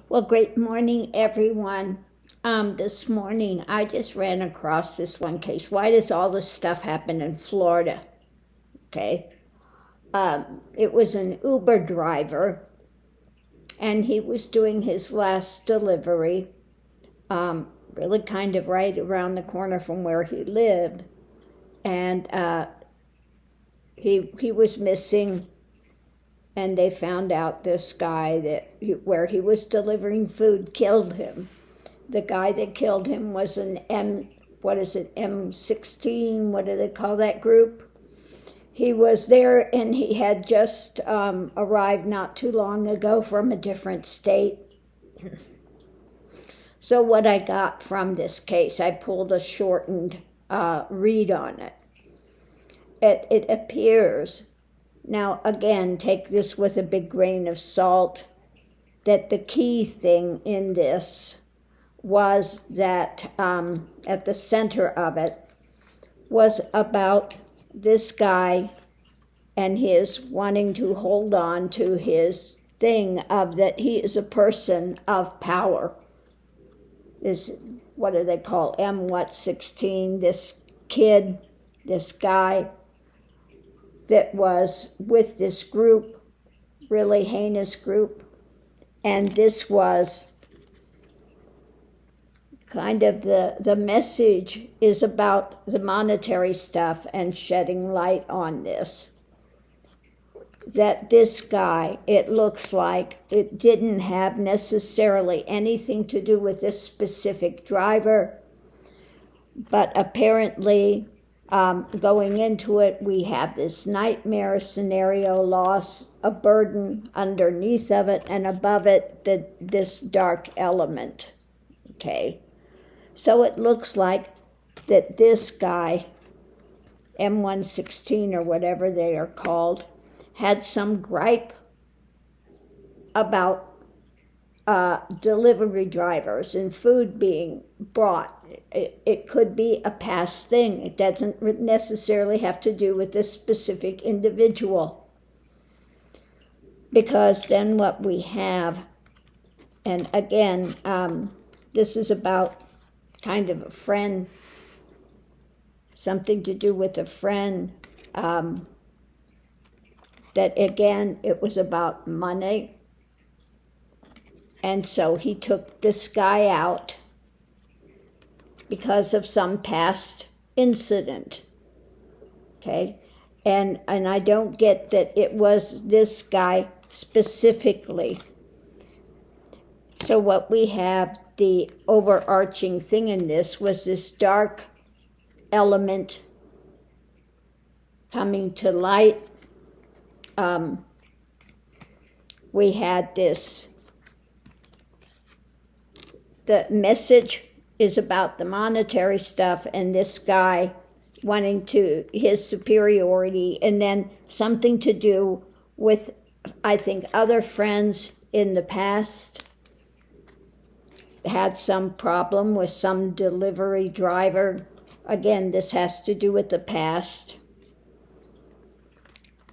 Well, great morning, everyone. This morning I just ran across this one case. Why does all this stuff happen in Florida? Okay. It was an Uber driver, and he was doing his last delivery, really kind of right around the corner from where he lived. And he was missing, and they found out this guy where he was delivering food killed him. The guy that killed him was an M-16, what do they call that group? He was there, and he had just arrived not too long ago from a different state. So what I got from this case, I pulled a shortened read on it. It appears, now again, take this with a big grain of salt, that the key thing in this was that at the center of it was about this guy and his wanting to hold on to his thing of that he is a person of power. This, what do they call M-16, this kid, this guy that was with this group, really heinous group, and this was kind of the message is about the monetary stuff and shedding light on this. That this guy, it looks like it didn't have necessarily anything to do with this specific driver, but apparently going into it, we have this nightmare scenario, loss, a burden underneath of it, and above it, this dark element, okay? So it looks like that this guy, M-16 or whatever they are called, had some gripe about delivery drivers and food being brought. It could be a past thing. It doesn't necessarily have to do with this specific individual. Because then what we have, and again, this is about kind of a friend, something to do with a friend, that again, it was about money. And so he took this guy out because of some past incident, okay? And I don't get that it was this guy specifically. So what we have, the overarching thing in this was this dark element coming to light. We had this, the message is about the monetary stuff and this guy wanting to, his superiority, and then something to do with, I think, other friends in the past had some problem with some delivery driver. Again, this has to do with the past.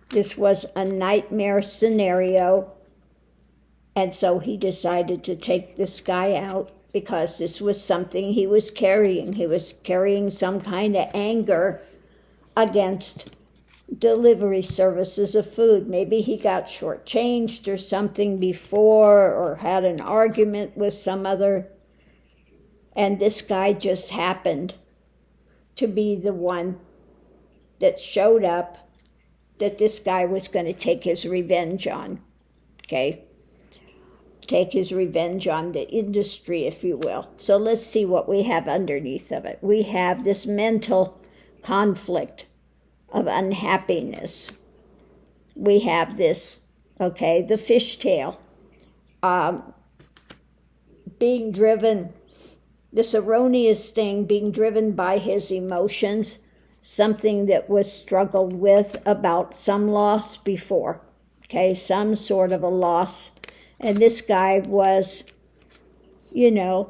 This was a nightmare scenario, and so he decided to take this guy out because this was something he was carrying. He was carrying some kind of anger against delivery services of food. Maybe he got shortchanged or something before, or had an argument with some other, and this guy just happened to be the one that showed up that this guy was going to take his revenge on, okay? Take his revenge on the industry, if you will. So let's see what we have underneath of it. We have this mental conflict of unhappiness. We have this, okay, the fishtail, being driven, this erroneous thing being driven by his emotions, something that was struggled with about some loss before, okay, some sort of a loss. And this guy was, really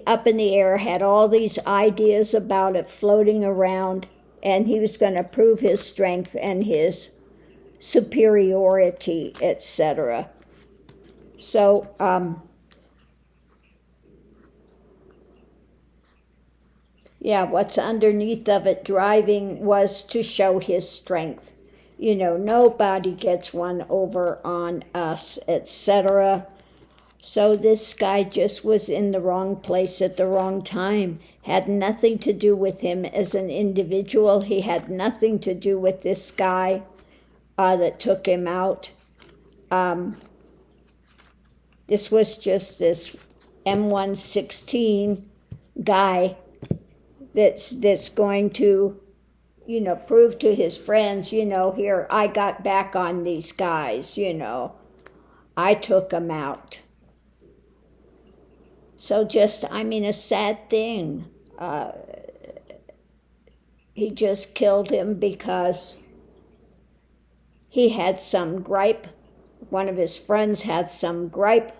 up in the air, had all these ideas about it floating around, and he was going to prove his strength and his superiority, etc. So, yeah, what's underneath of it driving was to show his strength. You know, nobody gets one over on us, etc. So this guy just was in the wrong place at the wrong time. Had nothing to do with him as an individual. He had nothing to do with this guy that took him out. This was just this M116 guy that's going to, you know, prove to his friends, you know, here, I got back on these guys, you know. I took them out. So just, I mean, a sad thing. He just killed him because he had some gripe. One of his friends had some gripe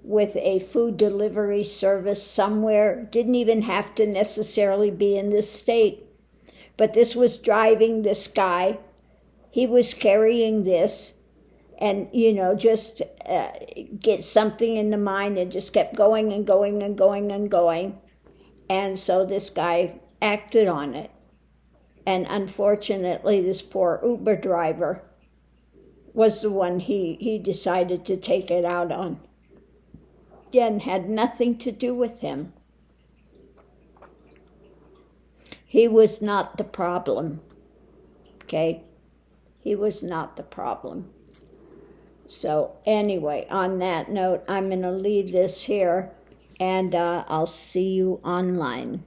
with a food delivery service somewhere. Didn't even have to necessarily be in this state. But this was driving this guy. He was carrying this. And, you know, just get something in the mind and just kept going and going and going and going. And so this guy acted on it. And unfortunately, this poor Uber driver was the one he decided to take it out on. Again, had nothing to do with him. He was not the problem, okay? He was not the problem. So anyway, on that note, I'm going to leave this here, and I'll see you online.